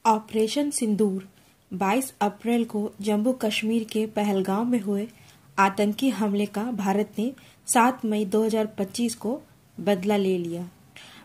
Operation सिंदूर 22 अप्रैल को जम्मू कश्मीर के पहलगाम में हुए आतंकी हमले का भारत ने 7 मई 2025 को बदला ले लिया।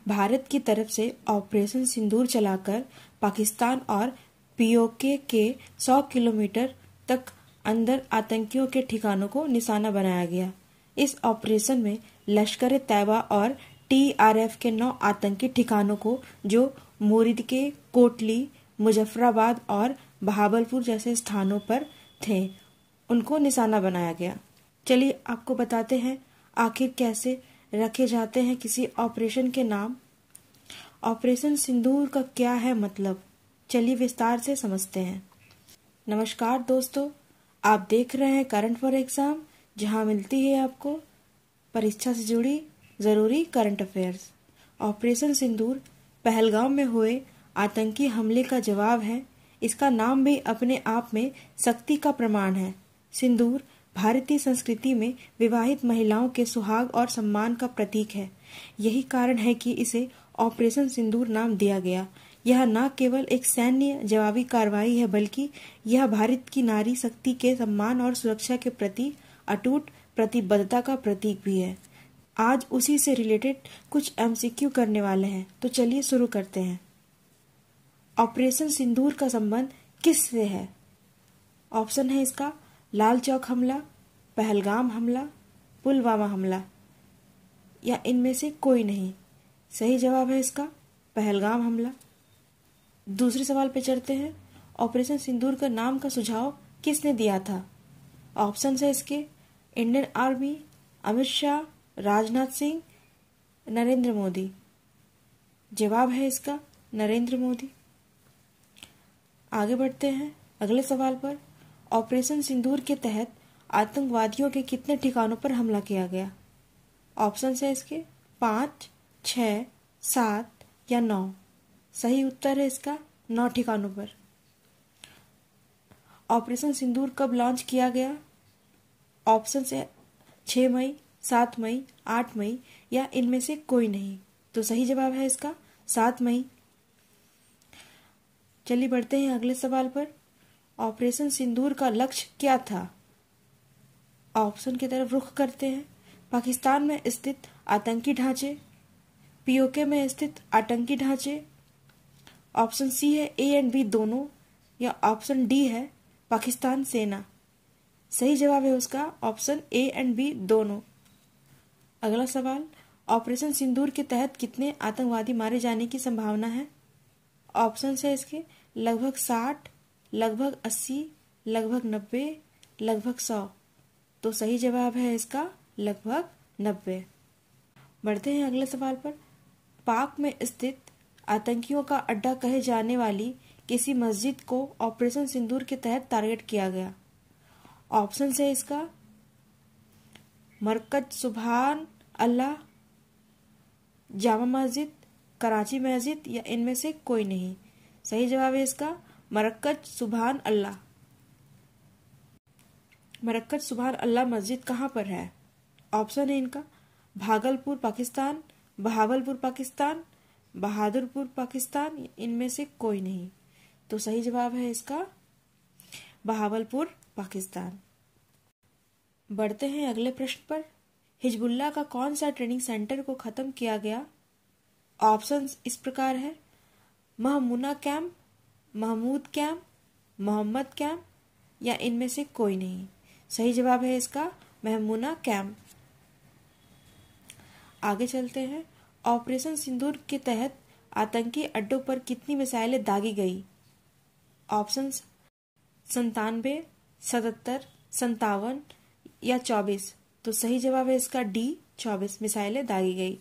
भारत की तरफ से ऑपरेशन सिंदूर चलाकर पाकिस्तान और पीओके के 100 किलोमीटर तक अंदर आतंकियों के ठिकानों को निशाना बनाया गया। इस ऑपरेशन में लश्कर तैयबा और टीआरएफ के 9 आतंकी ठिकानों को जो मुरीद के कोटली, मुजफ्फराबाद और बहावलपुर जैसे स्थानों पर थे, उनको निशाना बनाया गया। चलिए आपको बताते हैं आखिर कैसे रखे जाते हैं किसी ऑपरेशन के नाम। ऑपरेशन सिंदूर का क्या है मतलब, चलिए विस्तार से समझते हैं। नमस्कार दोस्तों, आप देख रहे हैं करंट फॉर एग्जाम, जहां मिलती है आपको परीक्षा से जुड़ी जरूरी करंट अफेयर्स। ऑपरेशन सिंदूर पहलगाम में हुए आतंकी हमले का जवाब है। इसका नाम भी अपने आप में शक्ति का प्रमाण है। सिंदूर भारतीय संस्कृति में विवाहित महिलाओं के सुहाग और सम्मान का प्रतीक है। यही कारण है कि इसे ऑपरेशन सिंदूर नाम दिया गया। यह न केवल एक सैन्य जवाबी कार्रवाई है, बल्कि यह भारत की नारी शक्ति के सम्मान और सुरक्षा के प्रति अटूट प्रतिबद्धता का प्रतीक भी है। आज उसी से रिलेटेड कुछ एमसीक्यू करने वाले हैं, तो चलिए शुरू करते हैं। ऑपरेशन सिंदूर का संबंध किस से है? ऑप्शन है इसका लाल चौक हमला, पहलगाम हमला, पुलवामा हमला, या इनमें से कोई नहीं। सही जवाब है इसका पहलगाम हमला। दूसरे सवाल पे चलते हैं। ऑपरेशन सिंदूर का नाम का सुझाव किसने दिया था? ऑप्शन है इसके इंडियन आर्मी, अमित शाह, राजनाथ सिंह, नरेंद्र मोदी। जवाब है इसका नरेंद्र मोदी। आगे बढ़ते हैं अगले सवाल पर। ऑपरेशन सिंदूर के तहत आतंकवादियों के कितने ठिकानों पर हमला किया गया? ऑप्शन है इसके 5, 6, 7 या 9। सही उत्तर है इसका 9 ठिकानों पर। ऑपरेशन सिंदूर कब लॉन्च किया गया? ऑप्शन है 6 मई, 7 मई, 8 मई या इनमें से कोई नहीं। तो सही जवाब है इसका 7 मई। चलिए बढ़ते हैं अगले सवाल पर। ऑपरेशन सिंदूर का लक्ष्य क्या था? ऑप्शन की तरफ रुख करते हैं। पाकिस्तान में स्थित आतंकी ढांचे, पीओके में स्थित आतंकी ढांचे, ऑप्शन सी है ए एंड बी दोनों, या ऑप्शन डी है पाकिस्तान सेना। सही जवाब है उसका ऑप्शन ए एंड बी दोनों। अगला सवाल, ऑपरेशन सिंदूर के तहत कितने आतंकवादी मारे जाने की संभावना है? ऑप्शन है इसके लगभग 60, लगभग 80, लगभग 90, लगभग 100। तो सही जवाब है इसका लगभग 90। बढ़ते हैं अगले सवाल पर। पाक में स्थित आतंकियों का अड्डा कहे जाने वाली किसी मस्जिद को ऑपरेशन सिंदूर के तहत टारगेट किया गया। ऑप्शन है इसका मरकज सुभान अल्लाह, जामा मस्जिद, कराची मस्जिद या इनमें से कोई नहीं। सही जवाब है इसका मरकज सुभान अल्लाह। मरकज सुभान अल्लाह मस्जिद कहाँ पर है? ऑप्शन है इनका भागलपुर पाकिस्तान, बहावलपुर पाकिस्तान, बहादुरपुर पाकिस्तान, इनमें से कोई नहीं। तो सही जवाब है इसका बहावलपुर पाकिस्तान। बढ़ते हैं अगले प्रश्न पर। हिजबुल्लाह का कौन सा ट्रेनिंग सेंटर को खत्म किया गया? ऑप्शंस इस प्रकार है Mahmuna camp, Mahmood camp, Mohammed camp या इनमें से कोई नहीं। सही जवाब है इसका महमूना कैंप। आगे चलते हैं। ऑपरेशन सिंदूर के तहत आतंकी अड्डों पर कितनी मिसाइलें दागी गई? ऑप्शंस 97, 77, 57 या 24। तो सही जवाब है इसका डी 24 मिसाइलें दागी गई।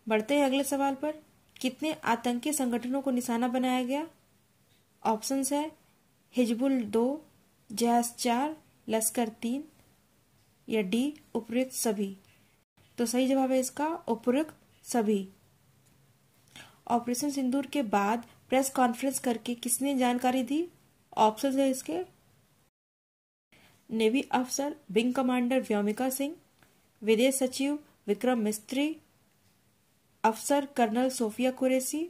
बढ़ते हैं अगले सवाल पर। कितने आतंकी संगठनों को निशाना बनाया गया? ऑप्शंस है हिजबुल 2, जैश 4, लश्कर 3 या डी उपयुक्त सभी। तो सही जवाब है इसका उपयुक्त सभी। ऑपरेशन सिंदूर के बाद प्रेस कॉन्फ्रेंस करके किसने जानकारी दी? ऑप्शन है इसके नेवी अफसर विंग कमांडर व्योमिका सिंह, विदेश सचिव विक्रम मिस्त्री, अफसर कर्नल सोफिया कुरैशी,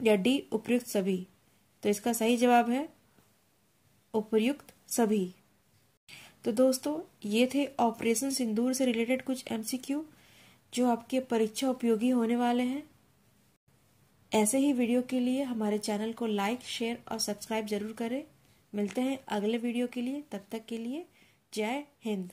या डी उपर्युक्त सभी? तो इसका सही जवाब है उपर्युक्त सभी। तो दोस्तों ये थे ऑपरेशन सिंदूर से रिलेटेड कुछ एमसीक्यू जो आपके परीक्षा उपयोगी होने वाले हैं। ऐसे ही वीडियो के लिए हमारे चैनल को लाइक, शेयर और सब्सक्राइब जरूर करें। मिलते हैं अगले वीडियो के लिए, तब तक के लिए जय हिंद।